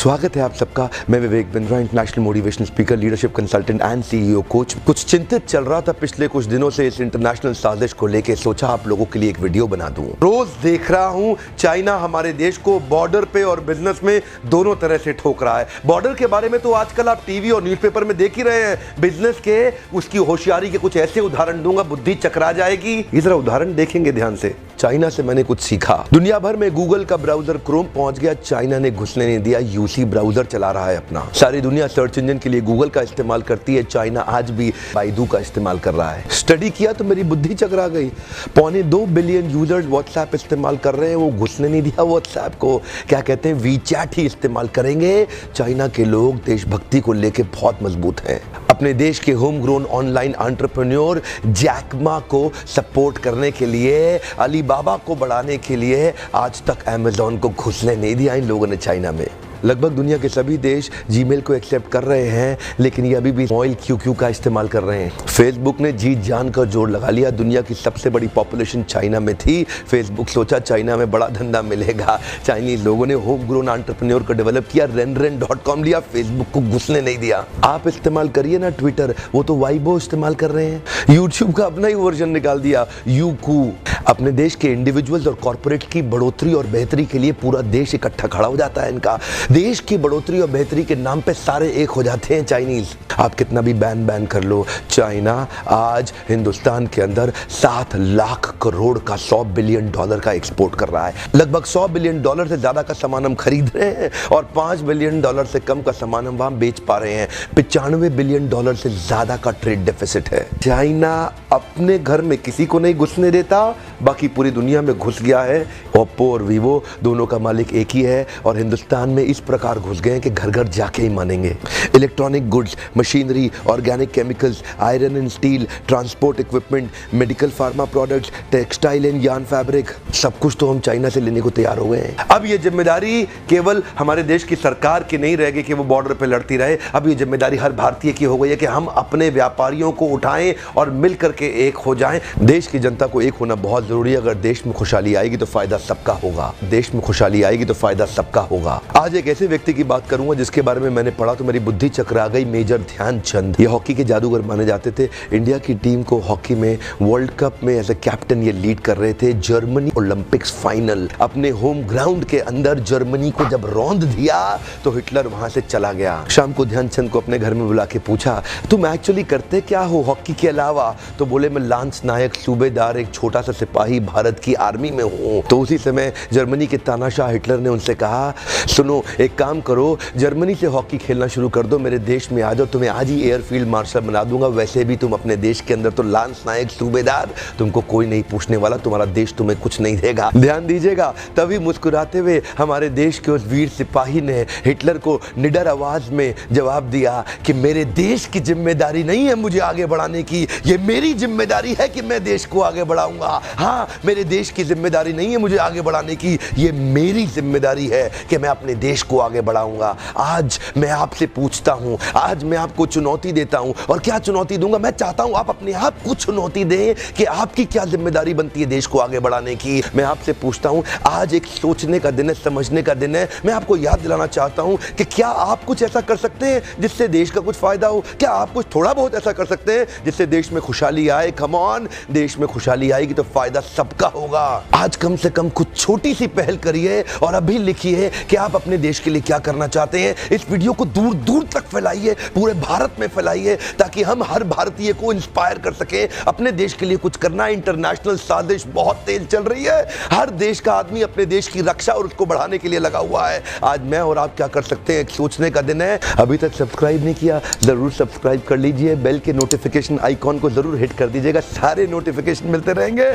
स्वागत है आप सबका। मैं Vivek Bindra, international motivational speaker, leadership consultant and CEO coach. कुछ चिंतित चल रहा था पिछले कुछ दिनों से इस इंटरनेशनल साजिश को लेके, सोचा आप लोगों के लिए एक वीडियो बना दूं। रोज देख रहा हूं चाइना हमारे देश को बॉर्डर पे और बिजनेस में दोनों तरह से ठोक रहा है। बॉर्डर के बारे में तो आजकल आप टीवी और न्यूज़पेपर में देख ही रहे हैं। बिजनेस के उसकी होशियारी के कुछ ऐसे उदाहरण दूंगा, बुद्धि चकरा जाएगी। ये जरा उदाहरण देखेंगे ध्यान से। चाइना से मैंने कुछ सीखा। दुनिया भर में गूगल का ब्राउजर क्रोम पहुंच गया, चाइना ने घुसने नहीं दिया। यूसी ब्राउजर चला रहा है अपना। सारी दुनिया सर्च इंजन के लिए गूगल का इस्तेमाल करती है, चाइना आज भी बाइडू का इस्तेमाल कर रहा है। स्टडी किया तो मेरी बुद्धि चकरा गई। 2.25 बिलियन यूजर्स व्हाट्सएप इस्तेमाल कर रहे हैं, वो घुसने नहीं दिया व्हाट्सएप को। क्या कहते हैं, वीचैट ही इस्तेमाल करेंगे। चाइना के लोग देशभक्ति को लेकर बहुत मजबूत हैं। अपने देश के home grown online entrepreneur Jack Ma को सपोर्ट करने के लिए, अलीबाबा को बढ़ाने के लिए आज तक अमेज़न को घुसने नहीं दिया इन लोगों ने चाइना में। लगभग दुनिया के सभी देश जीमेल को एक्सेप्ट कर रहे हैं, लेकिन ये अभी भी ऑयल क्यू का इस्तेमाल कर रहे हैं। फेसबुक ने जी जान का जोर लगा लिया। दुनिया की सबसे बड़ी पॉपुलेशन चाइना में थी। फेसबुक सोचा चाइना में बड़ा धंधा मिलेगा। चाइनीज लोगों ने होम ग्रोन एंटरप्रेन्योर को डेवलप किया, रेन.com लिया, फेसबुक को घुसने नहीं दिया। आप इस्तेमाल करिए ना ट्विटर, वो तो वाइबो इस्तेमाल कर रहे हैं। यूट्यूब का अपना ही वर्जन निकाल दिया, यूकू। अपने देश के इंडिविजुअल्स और कॉर्पोरेट की बढ़ोतरी और बेहतरी के लिए पूरा देश इकट्ठा खड़ा हो जाता है इनका। देश की बढ़ोतरी और बेहतरी के नाम पे सारे एक हो जाते हैं चाइनीज। आप कितना भी बैन कर लो, चाइना आज हिंदुस्तान के अंदर 7 लाख करोड़ का $100 बिलियन का एक्सपोर्ट कर रहा है। लगभग $100 बिलियन से ज्यादा का सामान हम खरीद रहे हैं और $5 बिलियन से कम का सामान हम वहां बेच पा रहे हैं। $95 बिलियन से ज्यादा का ट्रेड डेफिसिट है। चाइना अपने घर में किसी को नहीं घुसने देता, बाकी पूरी दुनिया में घुस गया है। ओप्पो और वीवो दोनों का मालिक एक ही है और हिंदुस्तान में इस प्रकार घुस गए हैं कि घर घर जाके ही मानेंगे। Electronic goods, machinery, organic chemicals, iron and steel, transport equipment, medical pharma products, textile and yarn fabric, सब कुछ तो हम चाइना से लेने को तैयार हो गए हैं। अब ये जिम्मेदारी केवल हमारे देश की सरकार की नहीं रहेगी कि वो बॉर्डर पे लड़ती रहे। अब ये जिम्मेदारी हर भारतीय की हो गई है कि हम अपने व्यापारियों को उठाएं और मिल करके एक हो जाएं। देश की जनता को एक होना बहुत जरूरी है। अगर देश में खुशहाली आएगी तो फायदा सबका होगा। देश में खुशहाली आएगी तो फायदा सबका होगा। आज एक ऐसे व्यक्ति की बात करूंगा जिसके बारे में मैंने पढ़ा तो मेरी बुद्धि चकरा गई। मेजर ध्यानचंद, ये हॉकी के जादूगर माने जाते थे। इंडिया की टीम को हॉकी में वर्ल्ड कप में एज ए कैप्टन ये लीड कर रहे थे। जर्मनी ओलंपिक्स फाइनल अपने होम ग्राउंड के अंदर जर्मनी को जब रौंद दिया तो हिटलर वहां से चला गया। शाम को ध्यानचंद को अपने घर में बुला के पूछा, तुम एक्चुअली करते क्या हो हॉकी के अलावा? तो बोले, मैं लांस नायक, सूबेदार, एक छोटा सा सिपाही भारत की आर्मी में हूँ। तो उसी समय जर्मनी के तानाशाह हिटलर ने उनसे कहा, सुनो एक काम करो, जर्मनी से हॉकी खेलना शुरू कर दो, मेरे देश में आ जाओ, तुम्हें आज ही एयरफील्ड मार्शल बना दूंगा। वैसे भी तुम अपने देश के अंदर तो लांस नायक, सूबेदार, तुमको कोई नहीं पूछने वाला, तुम्हारा देश तुम्हें कुछ नहीं देगा। ध्यान दीजिएगा, तभी मुस्कुराते हुए हमारे देश के उस वीर सिपाही ने हिटलर को निडर आवाज में जवाब दिया कि मेरे देश की जिम्मेदारी नहीं है मुझे आगे बढ़ाने की, ये मेरी जिम्मेदारी है कि मैं देश को आगे बढ़ाऊंगा। हाँ, मेरे देश की जिम्मेदारी नहीं है मुझे आगे बढ़ाने की, ये मेरी जिम्मेदारी है कि मैं अपने देश को आगे बढ़ाऊंगा। आज मैं आपसे पूछता हूं, आज मैं आपको चुनौती देता हूं। और क्या चुनौती दूंगा? मैं चाहता हूं आप अपने आप को चुनौती दें कि आपकी क्या जिम्मेदारी बनती है देश को आगे बढ़ाने की। मैं आपसे पूछता हूं, आज एक सोचने का दिन है, समझने का दिन है। मैं आपको याद दिलाना चाहता हूं कि क्या आप कुछ ऐसा कर सकते हैं जिससे देश का कुछ फायदा हो? क्या आप कुछ थोड़ा बहुत ऐसा कर सकते हैं जिससे देश में खुशहाली आए? कम ऑन, देश में खुशहाली आएगी तो फायदा सबका होगा। आज कम से कम कुछ छोटी सी पहल करिए और अभी लिखिए कि आप अपने देश के लिए क्या करना चाहते हैं। इस वीडियो को दूर दूर तक फैलाइए, पूरे भारत में फैलाइए, ताकि हम हर भारतीय को इंस्पायर कर सके अपने देश के लिए कुछ करना। इंटरनेशनल साजिश बहुत तेज चल रही है। हर देश का आदमी अपने देश की रक्षा और उसको बढ़ाने के लिए लगा हुआ है। आज मैं और आप क्या कर सकते हैं, एक सोचने का दिन है। अभी तक सब्सक्राइब नहीं किया, जरूर सब्सक्राइब कर लीजिए। बेल के नोटिफिकेशन आइकॉन को जरूर हिट कर दीजिएगा, सारे नोटिफिकेशन मिलते रहेंगे।